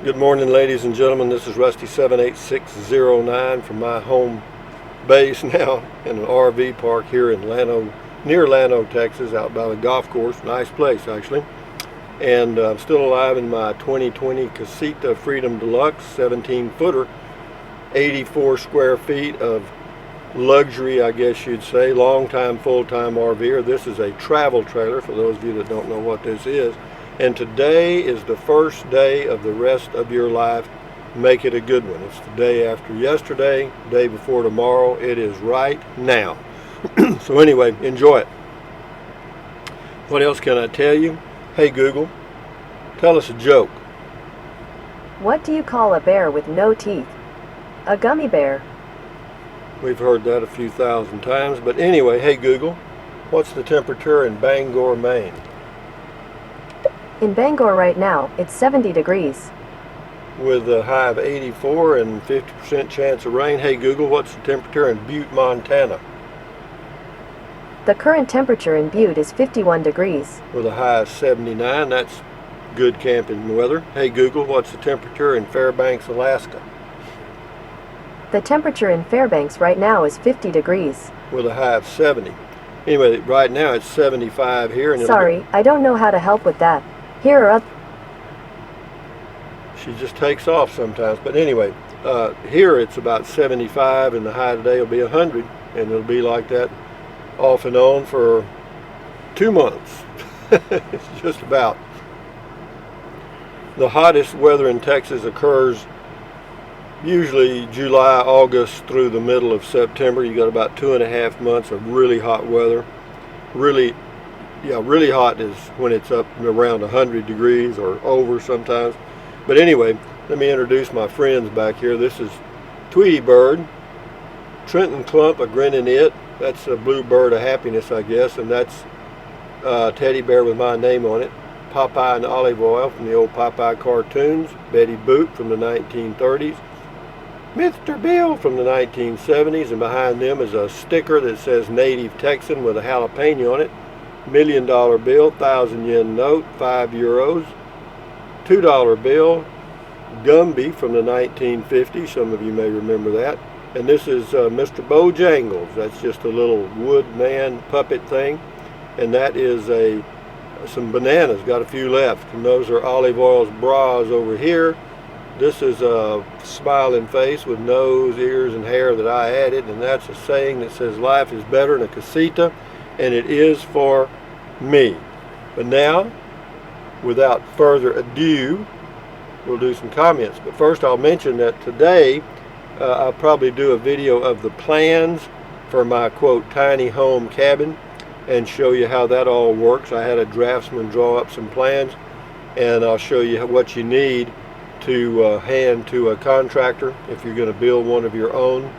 Good morning, ladies and gentlemen. This is Rusty 78609 from my home base now in an RV park here in Lando, near Lando, Texas, out by the golf course. Nice place, actually. And I'm still alive in my 2020 Casita Freedom Deluxe 17-footer, 84 square feet of luxury, I guess you'd say, long-time, full-time RVer. This is a travel trailer, for those of you that don't know what this is. And today is the first day of the rest of your life. Make it a good one. It's the day after yesterday, day before tomorrow. It is right now. So anyway, enjoy it. What else can I tell you? Hey Google, tell us a joke. What do you call a bear with no teeth? A gummy bear. We've heard that a few thousand times. But anyway, hey Google, what's the temperature in Bangor, Maine? In Bangor right now, it's 70 degrees. With a high of 84 and 50% chance of rain. Hey Google, what's the temperature in Butte, Montana? The current temperature in Butte is 51 degrees. With a high of 79. That's good camping weather. Hey Google, what's the temperature in Fairbanks, Alaska? The temperature in Fairbanks right now is 50 degrees. With a high of 70. Anyway, right now it's 75 here. And sorry, I don't know how to help with that. Here are other... She just takes off sometimes. But anyway, here it's about 75 and the high today will be 100. And it'll be like that off and on for 2 months. It's just about. The hottest weather in Texas occurs usually July, August through the middle of September. You got about 2.5 months of really hot weather. Really hot is when it's up around 100 degrees or over sometimes. But anyway, let me introduce my friends back here. This is Tweety Bird, Trenton Clump, a grinning it. That's a blue bird of happiness, I guess, and that's teddy bear with my name on it. Popeye and Olive Oil from the old Popeye cartoons. Betty Boot from the 1930s. Mr. Bill from the 1970s, and behind them is a sticker that says Native Texan with a jalapeno on it. $1 million bill, 1,000 yen note, 5 euros. $2 bill, Gumby from the 1950s. Some of you may remember that. And this is Mr. Bojangles. That's just a little wood man puppet thing. And that is some bananas, got a few left. And those are Olive Oil's bras over here. This is a smiling face with nose, ears, and hair that I added. And that's a saying that says life is better in a casita. And it is for me. But now, without further ado, we'll do some comments. But first I'll mention that today I'll probably do a video of the plans for my, quote, tiny home cabin and show you how that all works. I had a draftsman draw up some plans, and I'll show you what you need to hand to a contractor if you're going to build one of your own.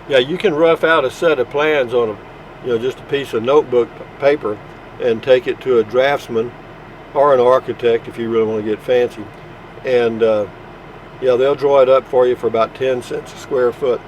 Yeah, you can rough out a set of plans on just a piece of notebook paper and take it to a draftsman or an architect if you really want to get fancy. And yeah, they'll draw it up for you for about 10 cents a square foot.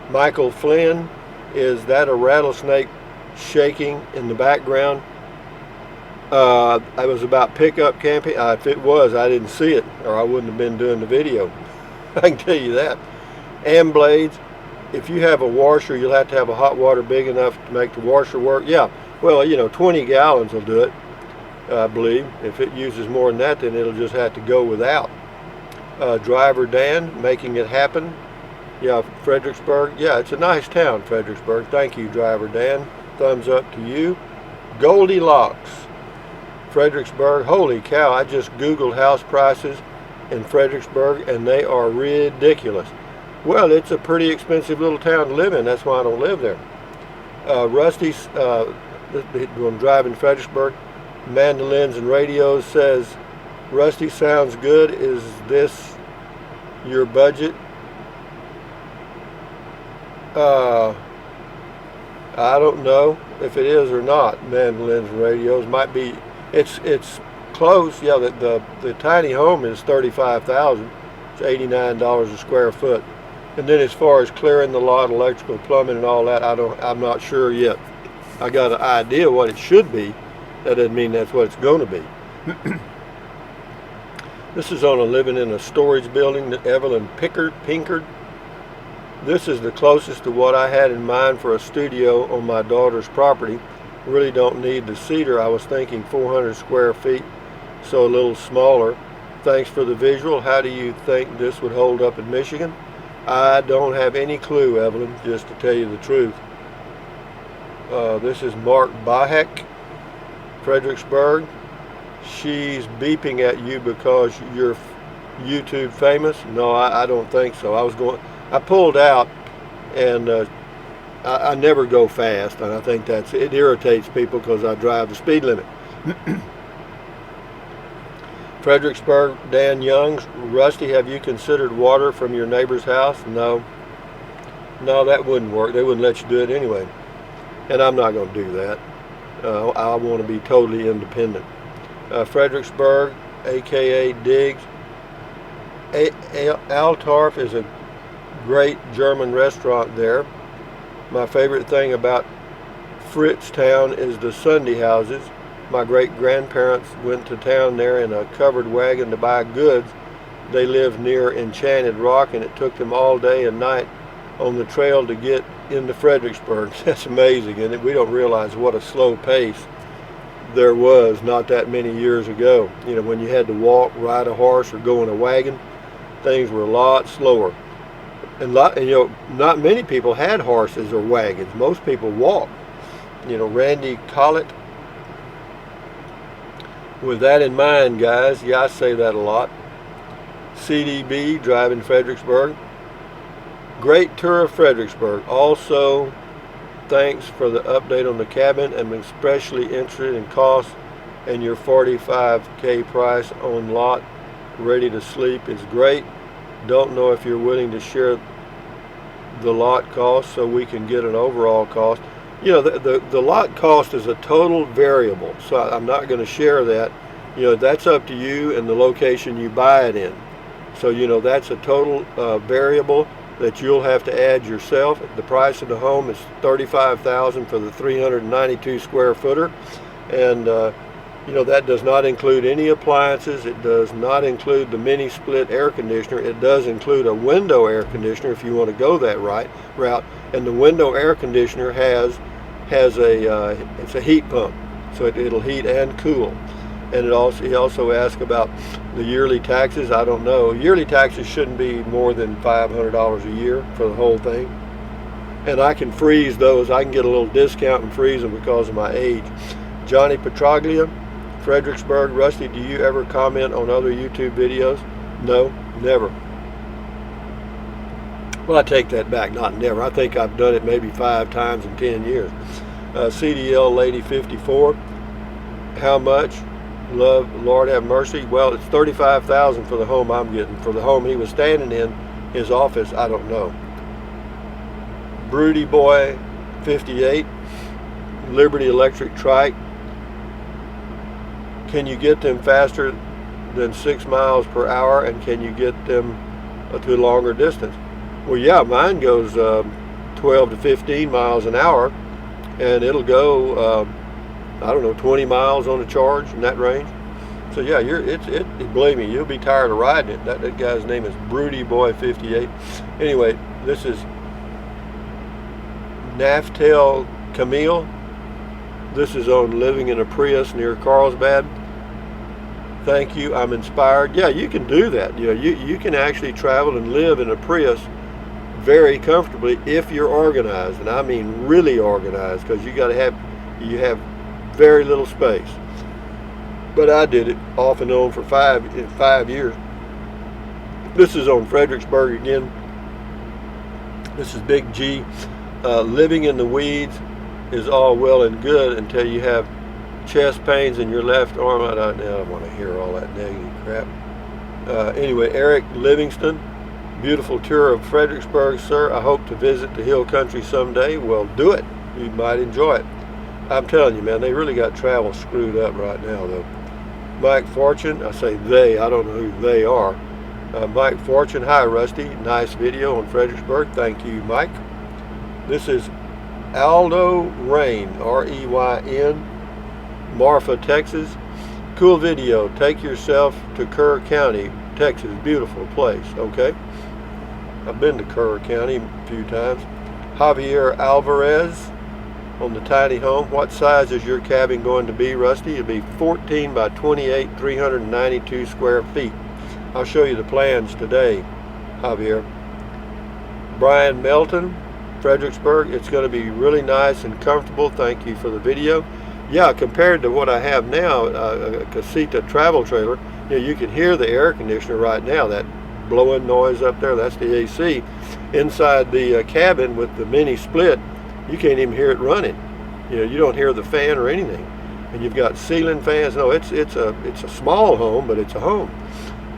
Michael Flynn, is that a rattlesnake shaking in the background? I was about pickup camping. If it was, I didn't see it, or I wouldn't have been doing the video. I can tell you that. And blades. If you have a washer, you'll have to have a hot water big enough to make the washer work. Yeah, well, 20 gallons will do it, I believe. If it uses more than that, then it'll just have to go without. Driver Dan, making it happen. Yeah, Fredericksburg. Yeah, it's a nice town, Fredericksburg. Thank you, Driver Dan. Thumbs up to you. Goldilocks, Fredericksburg. Holy cow, I just Googled house prices in Fredericksburg, and they are ridiculous. Well, it's a pretty expensive little town to live in. That's why I don't live there. Rusty's, I'm driving Fredericksburg, mandolins and radios, says, Rusty, sounds good. Is this your budget? I don't know if it is or not. Mandolins and radios might be. It's close. Yeah, the tiny home is $35,000. It's $89 a square foot. And then as far as clearing the lot, electrical, plumbing, and all that, I'm not sure yet. I got an idea what it should be, That doesn't mean that's what it's going to be. This is on a living in a storage building, Evelyn Pinkard. This is the closest to what I had in mind for a studio on my daughter's property. Really don't need the cedar. I was thinking 400 square feet, so a little smaller. Thanks for the visual. How do you think this would hold up in Michigan? I don't have any clue, Evelyn, just to tell you the truth. This is Mark Bahek, Fredericksburg. She's beeping at you because you're YouTube famous. No, I don't think so. I pulled out, and I never go fast, and I think it irritates people because I drive the speed limit. Fredericksburg, Dan Youngs. Rusty, have you considered water from your neighbor's house? No, that wouldn't work. They wouldn't let you do it anyway, and I'm not going to do that. I want to be totally independent. Fredericksburg, aka Diggs. Altorf is a great German restaurant there. My favorite thing about Fritztown is the Sunday houses. My great-grandparents went to town there in a covered wagon to buy goods. They lived near Enchanted Rock, and it took them all day and night on the trail to get into Fredericksburg. That's amazing, and we don't realize what a slow pace there was not that many years ago. You know, when you had to walk, ride a horse, or go in a wagon, things were a lot slower. And not many people had horses or wagons. Most people walked. You know, Randy Collett. With that in mind, guys, yeah, I say that a lot. CDB, driving Fredericksburg. Great tour of Fredericksburg. Also, thanks for the update on the cabin. I'm especially interested in cost, and your $45K price on lot ready to sleep is great. Don't know if you're willing to share the lot cost so we can get an overall cost. You know, the lot cost is a total variable, so I'm not going to share that. You know, that's up to you and the location you buy it in. So, you know, that's a total variable that you'll have to add yourself. The price of the home is $35,000 for the 392 square footer, and you know, that does not include any appliances. It does not include the mini split air conditioner. It does include a window air conditioner if you want to go that route. And the window air conditioner has it's a heat pump, so it'll heat and cool. And he also asked about the yearly taxes. I don't know. Yearly taxes shouldn't be more than $500 a year for the whole thing. And I can freeze those. I can get a little discount and freeze them because of my age. Johnny Petraglia, Fredericksburg. Rusty, do you ever comment on other YouTube videos? No, never. Well, I take that back, not never. I think I've done it maybe 5 times in 10 years. CDL Lady 54, how much? Lord have mercy. Well, it's $35,000 for the home I'm getting. For the home he was standing in, his office, I don't know. Broody Boy 58, Liberty Electric Trike. Can you get them faster than 6 miles per hour, and can you get them to a longer distance? Well, yeah, mine goes 12 to 15 miles an hour, and it'll go I don't know, 20 miles on a charge in that range. So yeah, believe me, you'll be tired of riding it. That guy's name is Broody Boy 58. Anyway, this is Naftel Camille. This is on living in a Prius near Carlsbad. Thank you, I'm inspired. Yeah, you can do that. You know, you can actually travel and live in a Prius very comfortably if you're organized, and I mean really organized, because you have very little space. But I did it off and on for 5 years. This is on Fredericksburg again. This is Big G. Living in the weeds is all well and good until you have chest pains in your left arm. I don't want to hear all that negative crap. Anyway, Eric Livingston, beautiful tour of Fredericksburg, sir. I hope to visit the hill country someday. Well, do it. You might enjoy it. I'm telling you, man, they really got travel screwed up right now, though. Mike Fortune, I say they, I don't know who they are. Mike Fortune, hi Rusty, nice video on Fredericksburg. Thank you, Mike. This is Aldo Rain, R-E-Y-N. Marfa, Texas. Cool video. Take yourself to Kerr County, Texas. Beautiful place. Okay. I've been to Kerr County a few times. Javier Alvarez on the tiny home. What size is your cabin going to be, Rusty? It'll be 14 by 28, 392 square feet. I'll show you the plans today, Javier. Brian Melton, Fredericksburg. It's going to be really nice and comfortable. Thank you for the video. Yeah, compared to what I have now, a casita travel trailer, you can hear the air conditioner right now, that blowing noise up there, that's the AC. Inside the cabin with the mini split, you can't even hear it running. You don't hear the fan or anything. And you've got ceiling fans. No, it's a small home, but it's a home.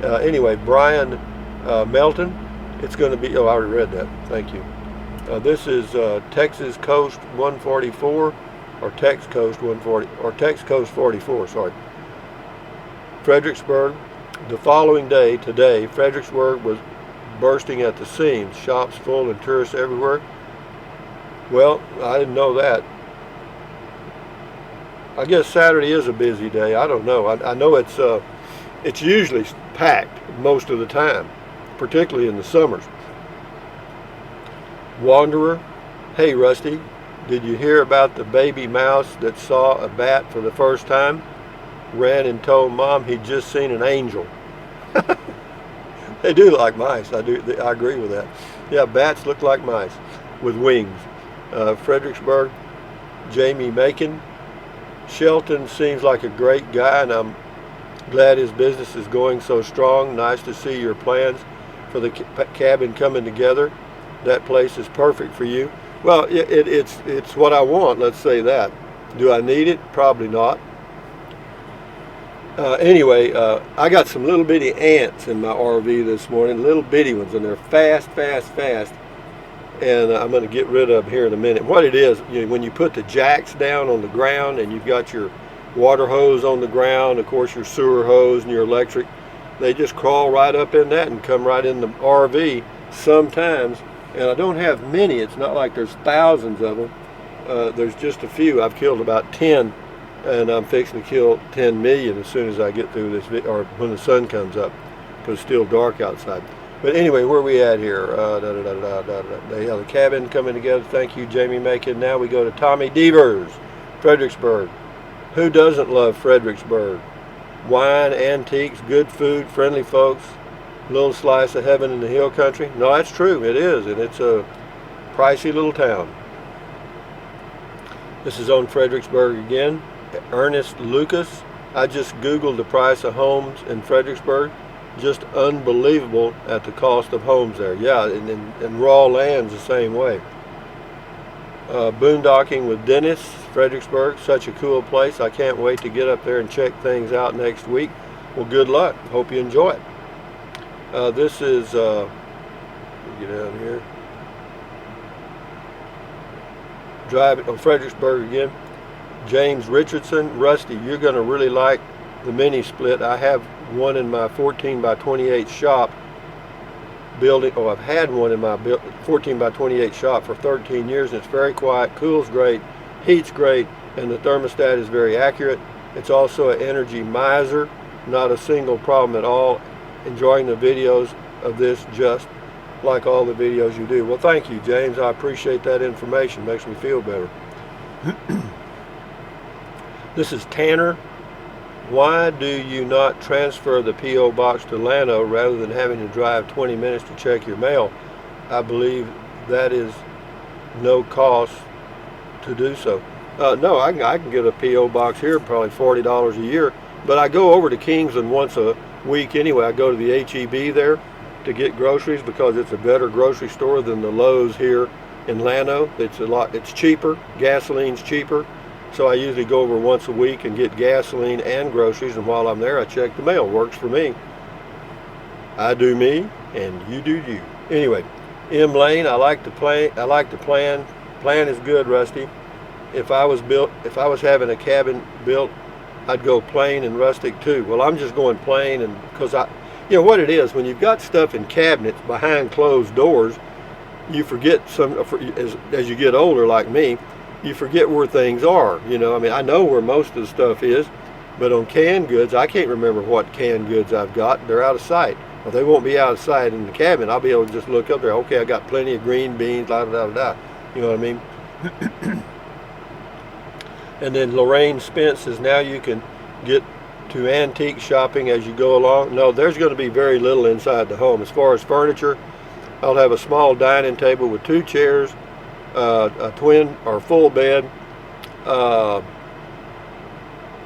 Anyway, Brian Melton, it's going to be, oh, I already read that. Thank you. This is Texas Coast 144, or Tex Coast 140, or Tex Coast 44, sorry. Fredericksburg. The following day, today, Fredericksburg was bursting at the seams. Shops full and tourists everywhere. Well, I didn't know that. I guess Saturday is a busy day. I don't know. I know it's usually packed most of the time, particularly in the summers. Wanderer. Hey, Rusty, did you hear about the baby mouse that saw a bat for the first time? Ran and told Mom he'd just seen an angel. They do look like mice. I agree with that. Yeah, bats look like mice with wings. Fredericksburg. Jamie Macon. Shelton seems like a great guy, and I'm glad his business is going so strong. Nice to see your plans for the cabin coming together. That place is perfect for you. Well, it's what I want, let's say that. Do I need it? Probably not. Anyway, I got some little bitty ants in my RV this morning, little bitty ones, and they're fast. And I'm going to get rid of them here in a minute. What it is, when you put the jacks down on the ground and you've got your water hose on the ground, of course your sewer hose and your electric, they just crawl right up in that and come right in the RV sometimes. And I don't have many. It's not like there's thousands of them. There's just a few. I've killed about 10. And I'm fixing to kill 10 million as soon as I get through this, or when the sun comes up, because it's still dark outside. But anyway, where are we at here? The cabin coming together. Thank you, Jamie Macon. Now we go to Tommy Devers, Fredericksburg. Who doesn't love Fredericksburg? Wine, antiques, good food, friendly folks, little slice of heaven in the hill country. No, that's true. It is, and it's a pricey little town. This is on Fredericksburg again. Ernest Lucas. I just Googled the price of homes in Fredericksburg. Just unbelievable at the cost of homes there. Yeah, and raw land's the same way. Boondocking with Dennis, Fredericksburg. Such a cool place. I can't wait to get up there and check things out next week. Well, good luck. Hope you enjoy it. This is, get down here. Driving on Fredericksburg again. James Richardson. Rusty, you're going to really like the mini split. I have one in my 14 by 28 shop building. I've had one in my 14 by 28 shop for 13 years, and it's very quiet, cools great, heats great, and the thermostat is very accurate. It's also an energy miser, not a single problem at all. Enjoying the videos of this just like all the videos you do. Well, thank you, James. I appreciate that information. Makes me feel better. This is Tanner. Why do you not transfer the P.O. box to Lando rather than having to drive 20 minutes to check your mail? I believe that is no cost to do so. No, I can get a P.O. box here, probably $40 a year, but I go over to Kingsland once a week anyway. I go to the H-E-B there to get groceries because it's a better grocery store than the Lowe's here in Lando. It's cheaper, gasoline's cheaper. So I usually go over once a week and get gasoline and groceries, and while I'm there I check the mail. Works for me. I do me and you do you. Anyway, M. Lane, I like to plan. Plan is good, Rusty. If I was having a cabin built, I'd go plain and rustic too. Well, I'm just going plain, and because what it is, when you've got stuff in cabinets behind closed doors, you forget as you get older like me, you forget where things are. You know, I mean, I know where most of the stuff is, but on canned goods, I can't remember what canned goods I've got. They're out of sight. Well, they won't be out of sight in the cabin. I'll be able to just look up there. Okay, I got plenty of green beans, da da da da. You know what I mean? And then Lorraine Spence says now you can get to antique shopping as you go along. No, there's going to be very little inside the home. As far as furniture, I'll have a small dining table with 2 chairs, a twin or full bed,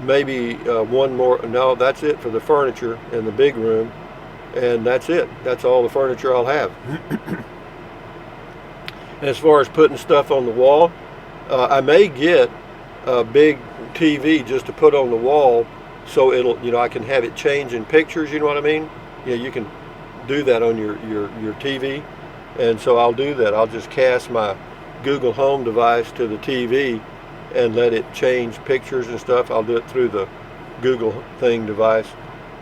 maybe one more. No, that's it for the furniture in the big room, and that's it. That's all the furniture I'll have. And as far as putting stuff on the wall, I may get a big TV just to put on the wall, so it'll, you know, I can have it change in pictures. You know what I mean? Yeah, you can do that on your TV, and so I'll do that. I'll just cast my Google Home device to the TV and let it change pictures and stuff. I'll do it through the Google thing device,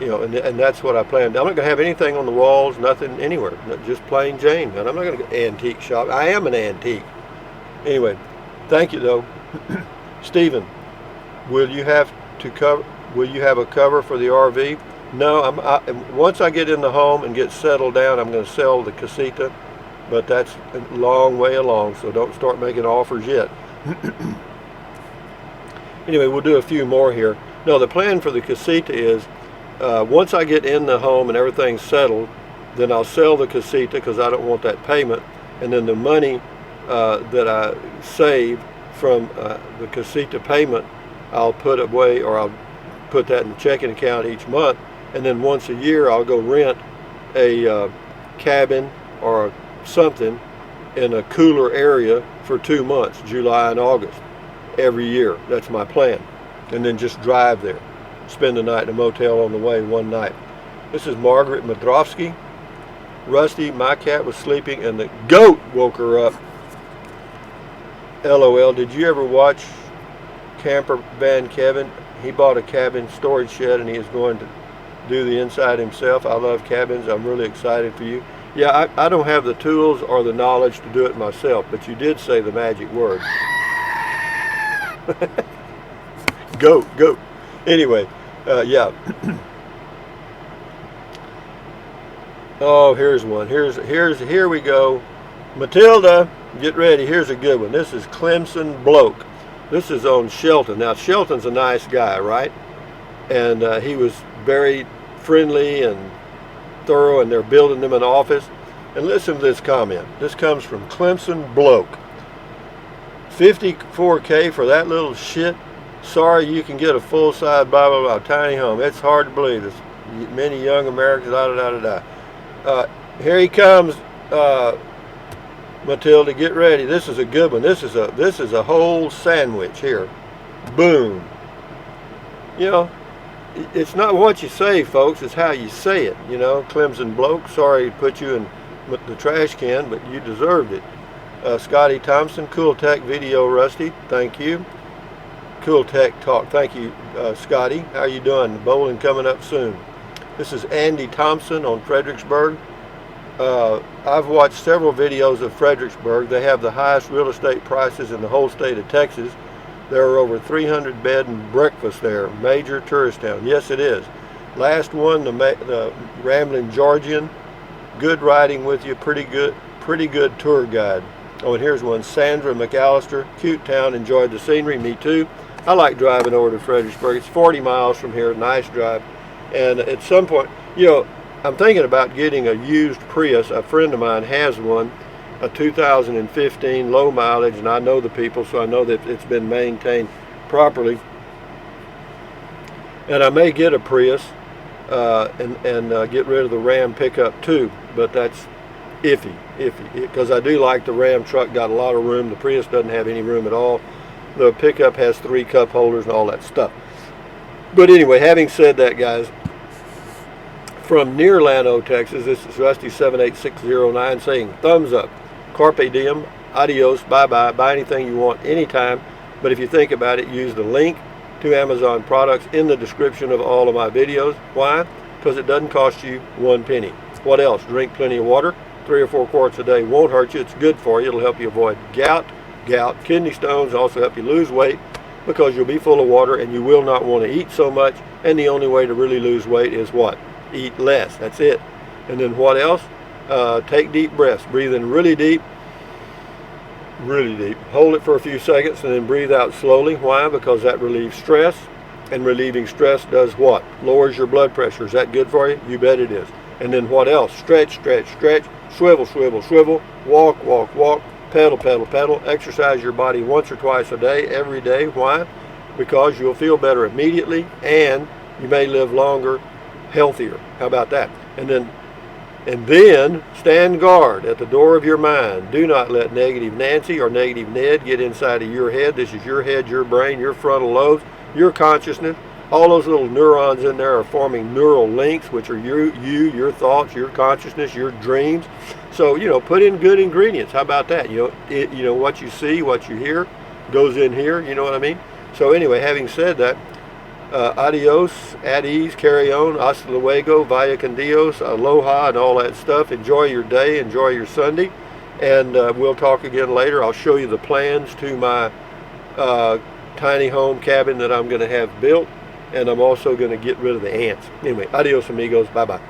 you know, and that's what I plan. I'm not going to have anything on the walls, nothing anywhere, just plain Jane. And I'm not going to go antique shop. I am an antique. Anyway, thank you though. Stephen, will you have a cover for the RV? No, once I get in the home and get settled down, I'm going to sell the casita, but that's a long way along, so don't start making offers yet. Anyway, we'll do a few more here. No, the plan for the casita is once I get in the home and everything's settled, then I'll sell the casita because I don't want that payment, and then the money that I save from the casita payment, I'll put away, or I'll put that in the checking account each month, and then once a year I'll go rent a cabin or something in a cooler area for 2 months, July and August, every year. That's my plan. And then just drive there, spend the night in a motel on the way one night. This is Margaret Madrowski. Rusty, my cat was sleeping and the goat woke her up. LOL. Did you ever watch Camper Van Kevin? He bought a cabin storage shed and he is going to do the inside himself. I love cabins. I'm really excited for you. Yeah, I don't have the tools or the knowledge to do it myself, but you did say the magic word. Go. Anyway, yeah. Oh, here's one. Here we go. Matilda, get ready. Here's a good one. This is Clemson Bloke. This is on Shelton. Now, Shelton's a nice guy, right? And he was very friendly and thorough, and they're building them an office. And listen to this comment. This comes from Clemson Bloke. $54K for that little shit? Sorry, you can get a full-size blah blah blah tiny home. It's hard to believe. There's many young Americans. Da da da da da. Here he comes, Matilda. Get ready. This is a good one. This is a whole sandwich here. Boom. You know, it's not what you say, folks. It's how you say it. You know, Clemson Bloke. Sorry to put you in the trash can, but you deserved it. Scotty Thompson, Cool Tech Video, Rusty. Thank you. Cool Tech Talk. Thank you, Scotty. How you doing? Bowling coming up soon. This is Andy Thompson on Fredericksburg. I've watched several videos of Fredericksburg. They have the highest real estate prices in the whole state of Texas. There are over 300 bed and breakfasts there. Major tourist town. Yes, it is. Last one, the Rambling Georgian. Good riding with you. Pretty good tour guide. Oh, and here's one. Sandra McAllister. Cute town. Enjoyed the scenery. Me too. I like driving over to Fredericksburg. It's 40 miles from here. Nice drive. And at some point, you know, I'm thinking about getting a used Prius. A friend of mine has one, a 2015 low mileage, and I know the people, so I know that it's been maintained properly. And I may get a Prius and get rid of the Ram pickup too, but that's iffy, because I do like the Ram truck. Got a lot of room. The Prius doesn't have any room at all. The pickup has 3 cup holders and all that stuff. But anyway, having said that, guys, from near Lando, Texas, this is Rusty 78609 saying thumbs up, carpe diem, adios, bye-bye, buy anything you want anytime. But if you think about it, use the link to Amazon products in the description of all of my videos. Why? Because it doesn't cost you 1 penny. What else? Drink plenty of water. 3 or 4 quarts a day won't hurt you. It's good for you. It'll help you avoid gout, gout, kidney stones, also help you lose weight because you'll be full of water and you will not want to eat so much. And the only way to really lose weight is what? Eat less. That's it. And then what else? Take deep breaths. Breathe in really deep. Really deep. Hold it for a few seconds and then breathe out slowly. Why? Because that relieves stress. And relieving stress does what? Lowers your blood pressure. Is that good for you? You bet it is. And then what else? Stretch, stretch, stretch. Swivel, swivel, swivel. Walk, walk, walk. Pedal, pedal, pedal. Exercise your body once or twice a day, every day. Why? Because you'll feel better immediately and you may live longer, healthier. How about that? And then stand guard at the door of your mind. Do not let negative Nancy or negative Ned get inside of your head. This is your head, your brain, your frontal lobes, your consciousness. All those little neurons in there are forming neural links, which are you, your thoughts, your consciousness, your dreams. So, put in good ingredients. How about that? What you see, what you hear goes in here. You know what I mean? So anyway, having said that, adios, at ease, carry on, hasta luego, vaya con Dios, aloha, and all that stuff. Enjoy your day, enjoy your Sunday, and we'll talk again later. I'll show you the plans to my tiny home cabin that I'm going to have built, and I'm also going to get rid of the ants. Anyway, adios amigos, bye-bye.